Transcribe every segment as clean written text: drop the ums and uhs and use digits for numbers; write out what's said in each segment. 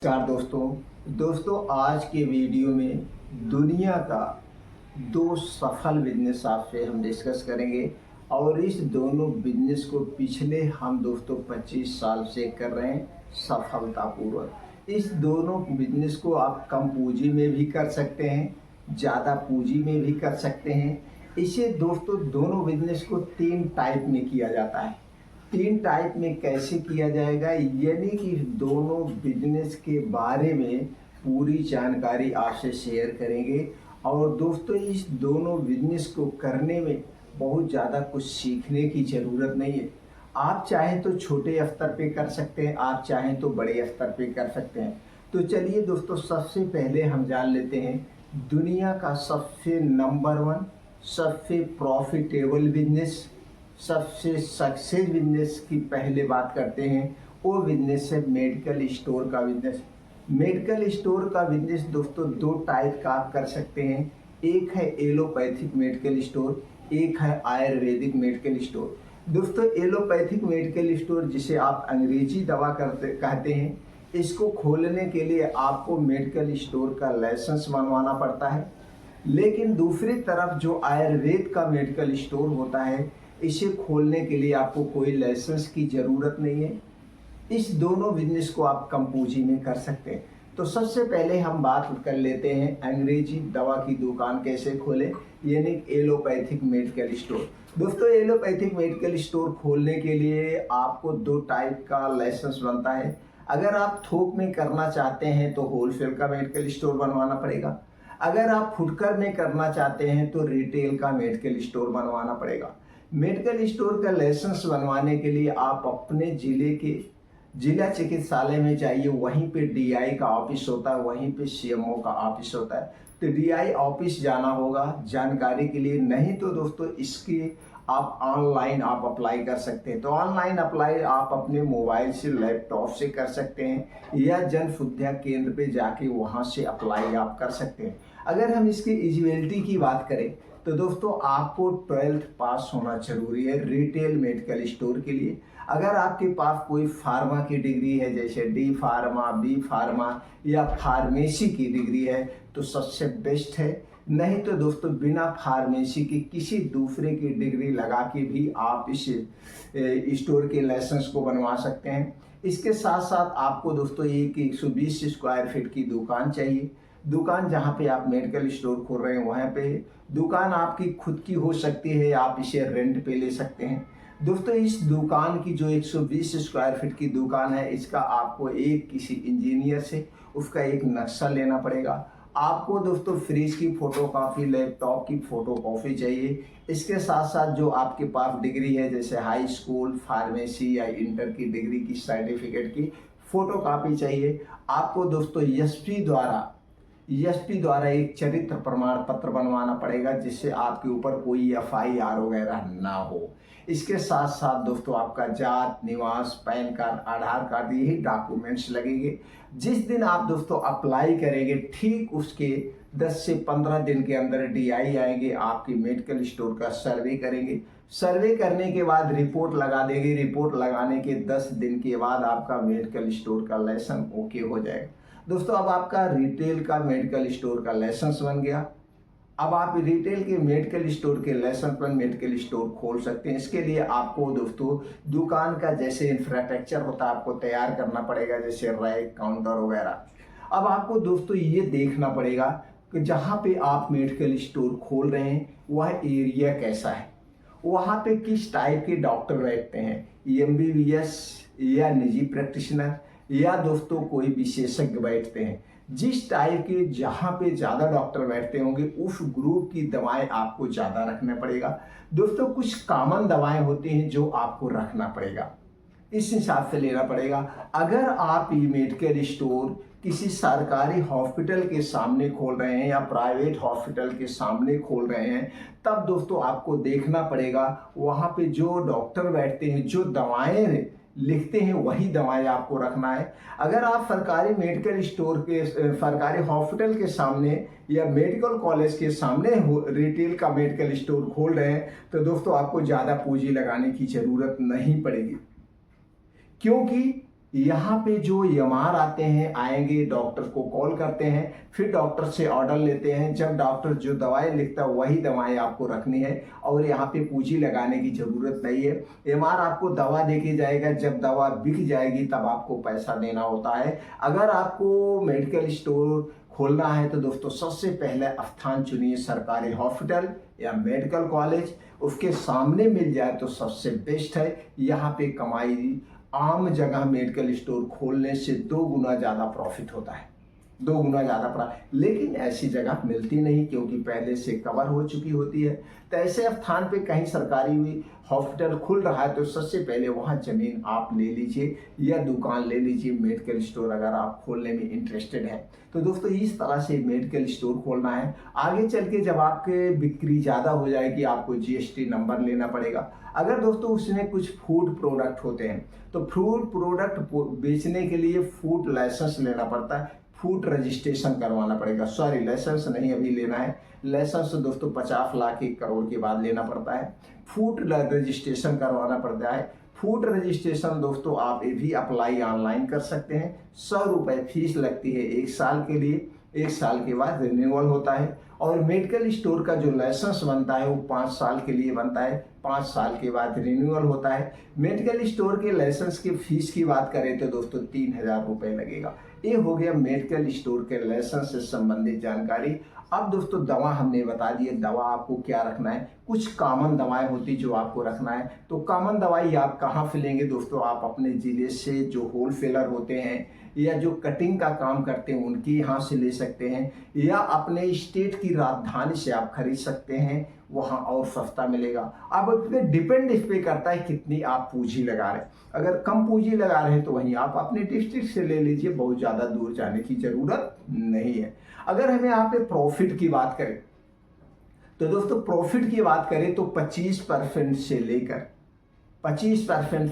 नमस्कार दोस्तों आज के वीडियो में दुनिया का दो सफल बिजनेस आपसे हम डिस्कस करेंगे और इस दोनों बिजनेस को पिछले हम 25 साल से कर रहे हैं सफलतापूर्वक। इस दोनों बिजनेस को आप कम पूंजी में भी कर सकते हैं, ज़्यादा पूंजी में भी कर सकते हैं। इसे दोनों बिजनेस को 3 टाइप में किया जाता है। 3 टाइप में कैसे किया जाएगा, यानी कि दोनों बिजनेस के बारे में पूरी जानकारी आपसे शेयर करेंगे। और दोस्तों इस दोनों बिजनेस को करने में बहुत ज़्यादा कुछ सीखने की ज़रूरत नहीं है। आप चाहें तो छोटे स्तर पे कर सकते हैं, आप चाहें तो बड़े स्तर पे कर सकते हैं। तो चलिए दोस्तों, सबसे पहले हम जान लेते हैं दुनिया का सबसे नंबर 1 सबसे प्रॉफिटेबल बिजनेस, सबसे सक्सेस बिजनेस की पहले बात करते हैं। वो बिजनेस है मेडिकल स्टोर का बिजनेस। मेडिकल स्टोर का बिजनेस दोस्तों 2 टाइप का आप कर सकते हैं। एक है एलोपैथिक मेडिकल स्टोर, एक है आयुर्वेदिक मेडिकल स्टोर। दोस्तों एलोपैथिक मेडिकल स्टोर, जिसे आप अंग्रेजी दवा कहते हैं, इसको खोलने के लिए आपको मेडिकल स्टोर का लाइसेंस बनवाना पड़ता है। लेकिन दूसरी तरफ जो आयुर्वेद का मेडिकल स्टोर होता है, इसे खोलने के लिए आपको कोई लाइसेंस की ज़रूरत नहीं है। इस दोनों बिजनेस को आप कम पूंजी में कर सकते हैं। तो सबसे पहले हम बात कर लेते हैं अंग्रेजी दवा की दुकान कैसे खोलें, यानी एलोपैथिक मेडिकल स्टोर। दोस्तों एलोपैथिक मेडिकल स्टोर खोलने के लिए आपको 2 टाइप का लाइसेंस बनता है। अगर आप थोक में करना चाहते हैं तो होलसेल का मेडिकल स्टोर बनवाना पड़ेगा। अगर आप फुटकर में करना चाहते हैं तो रिटेल का मेडिकल स्टोर बनवाना पड़ेगा। मेडिकल स्टोर का लाइसेंस बनवाने के लिए आप अपने जिले के जिला चिकित्सालय में जाइए। वहीं पे डीआई का ऑफिस होता है, वहीं पे सीएमओ का ऑफिस होता है। तो डीआई ऑफिस जाना होगा जानकारी के लिए। नहीं तो दोस्तों इसकी आप ऑनलाइन आप अप्लाई कर सकते हैं। तो ऑनलाइन अप्लाई आप अपने मोबाइल से, लैपटॉप से कर सकते हैं, या जन सुविधा केंद्र पे जाके वहाँ से अप्लाई आप कर सकते हैं। अगर हम इसकी एलिजिबिलिटी की बात करें तो दोस्तों आपको 12th पास होना जरूरी है रिटेल मेडिकल स्टोर के लिए। अगर आपके पास कोई फार्मा की डिग्री है, जैसे डी फार्मा, बी फार्मा या फार्मेसी की डिग्री है, तो सबसे बेस्ट है। नहीं तो दोस्तों बिना फार्मेसी की किसी दूसरे की डिग्री लगा के भी आप इस स्टोर के लाइसेंस को बनवा सकते हैं। इसके साथ साथ आपको दोस्तों एक 120 स्क्वायर फीट की दुकान चाहिए। दुकान जहाँ पे आप मेडिकल स्टोर खोल रहे हैं वहाँ पे दुकान आपकी खुद की हो सकती है, आप इसे रेंट पे ले सकते हैं। दोस्तों इस दुकान की जो 120 स्क्वायर फीट की दुकान है, इसका आपको एक किसी इंजीनियर से उसका एक नक्शा लेना पड़ेगा। आपको दोस्तों फ्रिज की फोटोकॉपी, लैपटॉप की फोटोकॉपी चाहिए। इसके साथ साथ जो आपके पास डिग्री है, जैसे हाई स्कूल, फार्मेसी या इंटर की डिग्री की सर्टिफिकेट की फोटोकॉपी चाहिए। आपको दोस्तों एसपी द्वारा एक चरित्र प्रमाण पत्र बनवाना पड़ेगा, जिससे आपके ऊपर कोई एफआईआर वगैरह ना हो। इसके साथ साथ दोस्तों आपका जात, निवास, पैन कार्ड, आधार कार्ड, यही डॉक्यूमेंट्स लगेंगे। जिस दिन आप दोस्तों अप्लाई करेंगे, ठीक उसके 10 से 15 दिन के अंदर डीआई आएंगे, आपकी मेडिकल स्टोर का सर्वे करेंगे। सर्वे करने के बाद रिपोर्ट लगा देंगे। रिपोर्ट लगाने के 10 दिन के बाद आपका मेडिकल स्टोर का लाइसेंस ओके हो जाएगा। दोस्तों अब आपका रिटेल का मेडिकल स्टोर का लाइसेंस बन गया। अब आप रिटेल के मेडिकल स्टोर के लाइसेंस पर मेडिकल स्टोर खोल सकते हैं। इसके लिए आपको दोस्तों दुकान का जैसे इंफ्रास्ट्रक्चर होता है आपको तैयार करना पड़ेगा, जैसे रैक, काउंटर वगैरह। अब आपको दोस्तों ये देखना पड़ेगा कि जहाँ पे आप मेडिकल स्टोर खोल रहे हैं वह एरिया कैसा है, वहाँ पे किस टाइप के डॉक्टर बैठते हैं, एमबीबीएस या निजी प्रैक्टिशनर, या दोस्तों कोई विशेषज्ञ बैठते हैं। जिस टाइप के जहाँ पे ज़्यादा डॉक्टर बैठते होंगे उस ग्रुप की दवाएं आपको ज़्यादा रखना पड़ेगा। दोस्तों कुछ कॉमन दवाएं होती हैं जो आपको रखना पड़ेगा, इस हिसाब से लेना पड़ेगा। अगर आप ये मेडिकल स्टोर किसी सरकारी हॉस्पिटल के सामने खोल रहे हैं या प्राइवेट हॉस्पिटल के सामने खोल रहे हैं, तब दोस्तों आपको देखना पड़ेगा वहाँ पे जो डॉक्टर बैठते हैं, जो दवाएं लिखते हैं, वही दवाएं आपको रखना है। अगर आप सरकारी मेडिकल स्टोर के, सरकारी हॉस्पिटल के सामने या मेडिकल कॉलेज के सामने रिटेल का मेडिकल स्टोर खोल रहे हैं, तो दोस्तों आपको ज़्यादा पूंजी लगाने की ज़रूरत नहीं पड़ेगी। क्योंकि यहाँ पे जो एमआर आते हैं, आएंगे, डॉक्टर को कॉल करते हैं, फिर डॉक्टर से ऑर्डर लेते हैं। जब डॉक्टर जो दवाएं लिखता है वही दवाएं आपको रखनी है और यहाँ पे पूंजी लगाने की ज़रूरत नहीं है। एमआर आपको दवा दे के जाएगा, जब दवा बिक जाएगी तब आपको पैसा देना होता है। अगर आपको मेडिकल स्टोर खोलना है तो दोस्तों सबसे पहले स्थान चुनिए सरकारी हॉस्पिटल या मेडिकल कॉलेज, उसके सामने मिल जाए तो सबसे बेस्ट है। यहाँ पे कमाई आम जगह मेडिकल स्टोर खोलने से 2 गुना ज़्यादा प्रॉफिट होता है, 2 गुना ज़्यादा प्रॉफिट, लेकिन ऐसी जगह मिलती नहीं क्योंकि पहले से कवर हो चुकी होती है। तो ऐसे स्थान पे कहीं सरकारी हॉस्पिटल खुल रहा है तो सबसे पहले वहाँ ज़मीन आप ले लीजिए या दुकान ले लीजिए मेडिकल स्टोर, अगर आप खोलने में इंटरेस्टेड हैं। तो दोस्तों इस तरह से मेडिकल स्टोर खोलना है। आगे चल के जब आपके बिक्री ज़्यादा हो जाएगी आपको जीएसटी नंबर लेना पड़ेगा। अगर दोस्तों उसमें कुछ फूड प्रोडक्ट होते हैं तो फूड प्रोडक्ट बेचने के लिए फूड लाइसेंस लेना पड़ता है, फूड रजिस्ट्रेशन करवाना पड़ेगा। सॉरी, लाइसेंस नहीं अभी लेना है, लाइसेंस दोस्तों 50 लाख 1 करोड़ के बाद लेना पड़ता है। फूड रजिस्ट्रेशन करवाना पड़ता है। फूड रजिस्ट्रेशन दोस्तों आप ये भी अप्लाई ऑनलाइन कर सकते हैं। 100 रुपये फीस लगती है 1 साल के लिए, 1 साल के बाद रिन्यूअल होता है। और मेडिकल स्टोर का जो लाइसेंस बनता है वो 5 साल के लिए बनता है, 5 साल के बाद रिन्यूअल होता है। मेडिकल स्टोर के लाइसेंस की फीस की बात करें तो दोस्तों 3000 रुपये लगेगा। ये हो गया मेडिकल स्टोर के लाइसेंस से संबंधित जानकारी। अब दोस्तों दवा हमने बता दी है, दवा आपको क्या रखना है। कुछ कॉमन दवाएं होती जो आपको रखना है। तो कॉमन दवाई आप कहाँ से लेंगे दोस्तों, आप अपने ज़िले से जो होलसेलर होते हैं या जो कटिंग का काम करते हैं उनकी यहाँ से ले सकते हैं, या अपने स्टेट की राजधानी से आप खरीद सकते हैं, वहाँ और सस्ता मिलेगा। अब इस पर डिपेंड इस पे करता है कितनी आप पूंजी लगा रहे हैं। अगर कम पूंजी लगा रहे हैं तो वहीं आप अपने डिस्ट्रिक्ट से ले लीजिए, बहुत ज़्यादा दूर जाने की ज़रूरत नहीं है। अगर हमें यहाँ पे प्रॉफिट की बात करें तो दोस्तों प्रॉफिट की बात करें तो 25% से लेकर 50%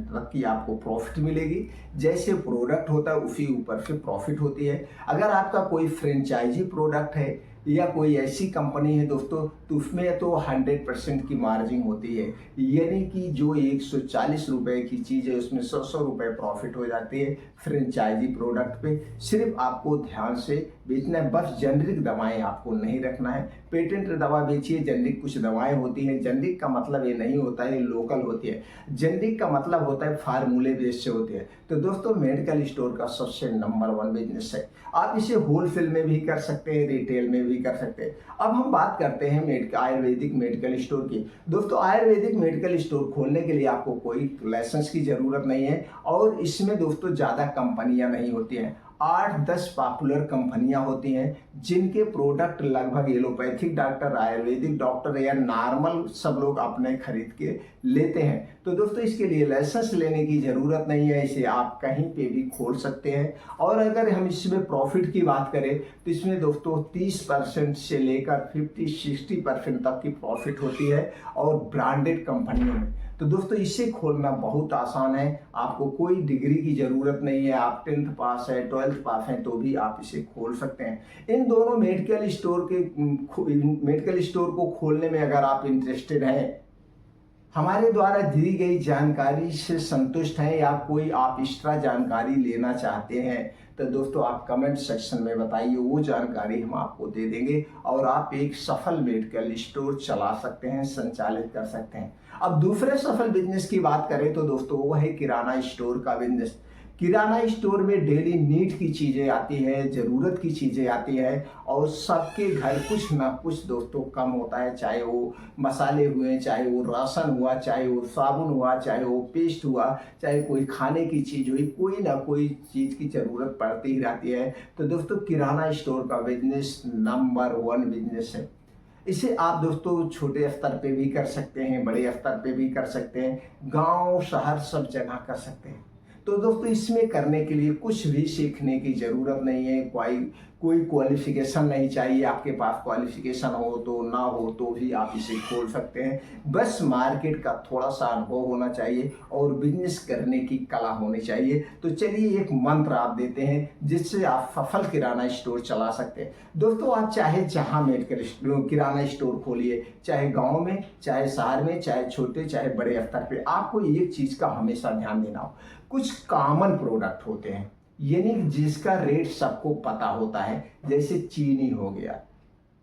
तक की आपको प्रॉफिट मिलेगी। जैसे प्रोडक्ट होता है उसी ऊपर से प्रॉफिट होती है। अगर आपका कोई फ्रेंचाइजी प्रोडक्ट है या कोई ऐसी कंपनी है दोस्तों तो उसमें तो 100% की मार्जिन होती है, यानी कि जो 140 रुपये की चीज़ है उसमें 100 रुपये प्रॉफिट हो जाती है फ्रेंचाइजी प्रोडक्ट पे। सिर्फ आपको ध्यान से बेचना है, बस जेनरिक दवाएं आपको नहीं रखना है। पेटेंट दवा बेचिए, जेनरिक कुछ दवाएं होती हैं, जेनरिक का मतलब ये नहीं होता है लोकल होती है, जेनरिक का मतलब होता है फार्मूले बेस से होती है। तो दोस्तों मेडिकल स्टोर का सबसे नंबर 1 बिजनेस है। आप इसे होलसेल में भी कर सकते हैं, रिटेल में भी कर सकते हैं। अब हम बात करते हैं आयुर्वेदिक मेडिकल स्टोर की। दोस्तों आयुर्वेदिक मेडिकल स्टोर खोलने के लिए आपको कोई लाइसेंस की ज़रूरत नहीं है और इसमें दोस्तों ज़्यादा कंपनियां नहीं होती हैं। 8-10 पॉपुलर कंपनियां होती हैं जिनके प्रोडक्ट लगभग एलोपैथिक डॉक्टर, आयुर्वेदिक डॉक्टर या नॉर्मल सब लोग अपने खरीद के लेते हैं। तो दोस्तों इसके लिए लाइसेंस लेने की ज़रूरत नहीं है, इसे आप कहीं पे भी खोल सकते हैं। और अगर हम इसमें प्रॉफिट की बात करें तो इसमें दोस्तों 30% से लेकर 50-60% तक की प्रॉफिट होती है और ब्रांडेड कंपनियों में। तो दोस्तों इसे खोलना बहुत आसान है, आपको कोई डिग्री की ज़रूरत नहीं है। आप 10th पास है, 12th पास हैं तो भी आप इसे खोल सकते हैं। इन दोनों मेडिकल स्टोर को खोलने में अगर आप इंटरेस्टेड हैं, हमारे द्वारा दी गई जानकारी से संतुष्ट हैं या कोई आप एक्स्ट्रा जानकारी लेना चाहते हैं तो दोस्तों आप कमेंट सेक्शन में बताइए, वो जानकारी हम आपको दे देंगे और आप एक सफल मेडिकल स्टोर चला सकते हैं, संचालित कर सकते हैं। अब दूसरे सफल बिजनेस की बात करें तो दोस्तों वो है किराना स्टोर का बिजनेस। किराना स्टोर में डेली नीड की चीज़ें आती है, ज़रूरत की चीज़ें आती है और सबके घर कुछ ना कुछ दोस्तों कम होता है, चाहे वो मसाले हुए, चाहे वो राशन हुआ, चाहे वो साबुन हुआ, चाहे वो पेस्ट हुआ, चाहे कोई खाने की चीज़ हुई, कोई ना कोई चीज़ की ज़रूरत पड़ती ही रहती है। तो दोस्तों किराना स्टोर का बिजनेस नंबर 1 बिजनेस है। इसे आप दोस्तों छोटे स्तर पे भी कर सकते हैं, बड़े स्तर पे भी कर सकते हैं, गांव शहर सब जगह कर सकते हैं। तो दोस्तों इसमें करने के लिए कुछ भी सीखने की ज़रूरत नहीं है, कोई क्वालिफिकेशन नहीं चाहिए, आपके पास क्वालिफिकेशन हो तो ना हो तो भी आप इसे खोल सकते हैं। बस मार्केट का थोड़ा सा अनुभव होना चाहिए और बिजनेस करने की कला होनी चाहिए। तो चलिए एक मंत्र आप देते हैं जिससे आप सफल किराना स्टोर चला सकते हैं। दोस्तों आप चाहे जहां मेडिकल किराना स्टोर खोलिए, चाहे गांव में, चाहे शहर में, चाहे छोटे चाहे बड़े स्तर पे, आपको एक चीज का हमेशा ध्यान देना हो, कुछ कॉमन प्रोडक्ट होते हैं यानी जिसका रेट सबको पता होता है, जैसे चीनी हो गया,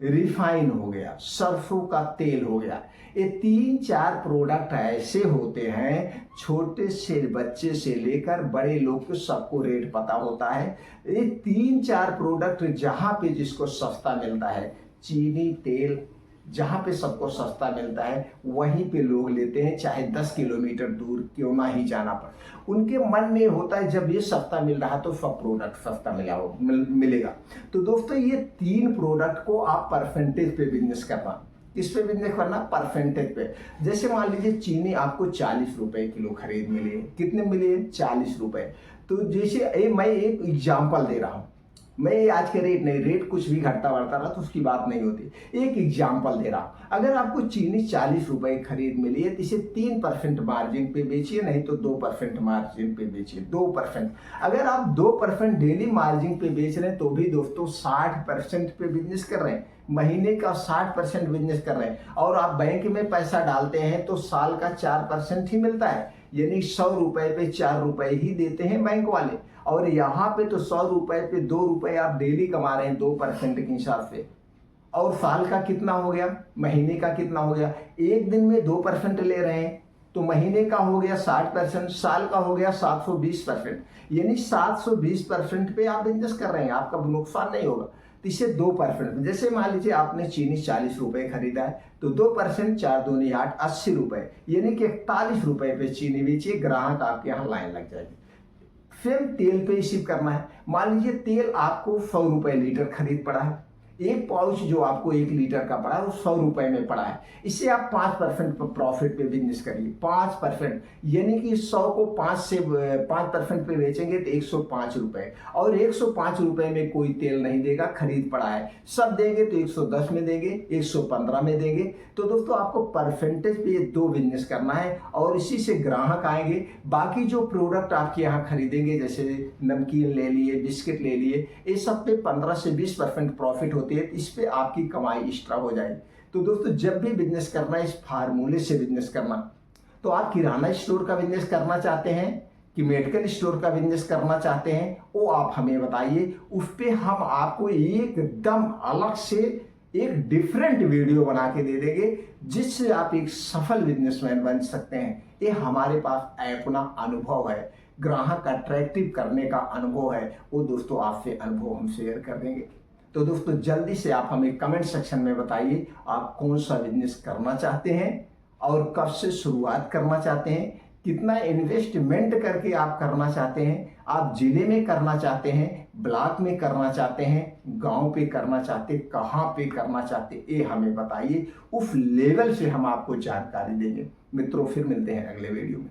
रिफाइन हो गया, सरसों का तेल हो गया। ये 3-4 प्रोडक्ट ऐसे होते हैं, छोटे से बच्चे से लेकर बड़े लोग को सबको रेट पता होता है। ये 3-4 प्रोडक्ट जहां पे जिसको सस्ता मिलता है, चीनी तेल जहां पे सबको सस्ता मिलता है वहीं पे लोग लेते हैं, चाहे 10 किलोमीटर दूर क्यों ना ही जाना पड़े। उनके मन में होता है जब ये सस्ता मिल रहा तो सब प्रोडक्ट सस्ता मिलेगा। तो दोस्तों ये 3 प्रोडक्ट को आप परसेंटेज पे बिजनेस करना, किस पे बिजनेस करना, परसेंटेज पे। जैसे मान लीजिए चीनी आपको 40 रुपए किलो खरीद मिली है, कितने मिली है, 40 रुपए। तो जैसे मैं एक एग्जाम्पल दे रहा हूँ, मैं आज के रेट नहीं, रेट कुछ भी घटता बढ़ता रहा तो उसकी बात नहीं होती, एक एग्जाम्पल दे रहा हूं। अगर आपको चीनी 40 रुपए खरीद मिली है तो इसे 3% मार्जिन पे बेचिए, नहीं तो 2% मार्जिन पे बेचिए। 2%, अगर आप 2% डेली मार्जिन पे बेच रहे हैं तो भी दोस्तों 60% पे बिजनेस कर रहे हैं, महीने का 60% बिजनेस कर रहे हैं। और आप बैंक में पैसा डालते हैं तो साल का 4% ही मिलता है, यानी 100 रुपए पे 4 रुपए ही देते हैं बैंक वाले। और यहाँ पे तो 100 रुपए पे 2 रुपए आप डेली कमा रहे हैं 2% के हिसाब से। और साल का कितना हो गया, महीने का कितना हो गया, एक दिन में 2% ले रहे हैं तो महीने का हो गया 60%, साल का हो गया 720%, यानी 720% पे आप बिजनेस कर रहे हैं, आपका नुकसान नहीं होगा। तो इसे 2%, जैसे मान लीजिए आपने चीनी 40 रुपए खरीदा है तो 2%, 4 दूनी 8, 80 रुपए, यानी कि 41 रुपए पे चीनी बेचिए, ग्राहक आपके यहाँ लाइन लग जाएगी। फिर तेल पे रिसीव करना है, मान लीजिए तेल आपको 100 रुपए लीटर खरीद पड़ा है, एक पाउच जो आपको 1 लीटर का पड़ा है वो 100 रुपए में पड़ा है, इससे आप 5% प्रॉफिट पे बिजनेस करिए। 5%, यानी कि 100 को 5% पे बेचेंगे तो 105 रुपए, और 105 रुपए में कोई तेल नहीं देगा, खरीद पड़ा है, सब देंगे तो 110 में देंगे, 115 में देंगे। तो दोस्तों आपको परसेंटेज पे 2 बिजनेस करना है और इसी से ग्राहक आएंगे। बाकी जो प्रोडक्ट आपके यहाँ खरीदेंगे, जैसे नमकीन ले लिए, बिस्किट ले लिए, ये सब पे 15 से 20% प्रॉफिट होती है, इस पे आपकी कमाई एक्स्ट्रा हो जाएगी। तो दोस्तों जब भी बिजनेस करना है इस फार्मूले से बिजनेस करना। तो आप किराना स्टोर का बिजनेस करना चाहते हैं कि मेडिकल स्टोर का बिजनेस करना चाहते हैं, वो आप हमें बताइए, उस पे हम आपको एकदम अलग से एक डिफरेंट वीडियो बना के दे देंगे जिससे आप एक सफल बिजनेसमैन बन सकते हैं। ये हमारे पास अपना अनुभव है, ग्राहक अट्रैक्टिव करने का अनुभव है, वो दोस्तों आपसे अनुभव हम शेयर कर देंगे। तो दोस्तों जल्दी से आप हमें कमेंट सेक्शन में बताइए आप कौन सा बिजनेस करना चाहते हैं और कब से शुरुआत करना चाहते हैं, कितना इन्वेस्टमेंट करके आप करना चाहते हैं, आप जिले में करना चाहते हैं, ब्लॉक में करना चाहते हैं, गांव पे करना चाहते, कहां पे करना चाहते, ये हमें बताइए। उस लेवल से हम आपको जानकारी देंगे। मित्रों फिर मिलते हैं अगले वीडियो में।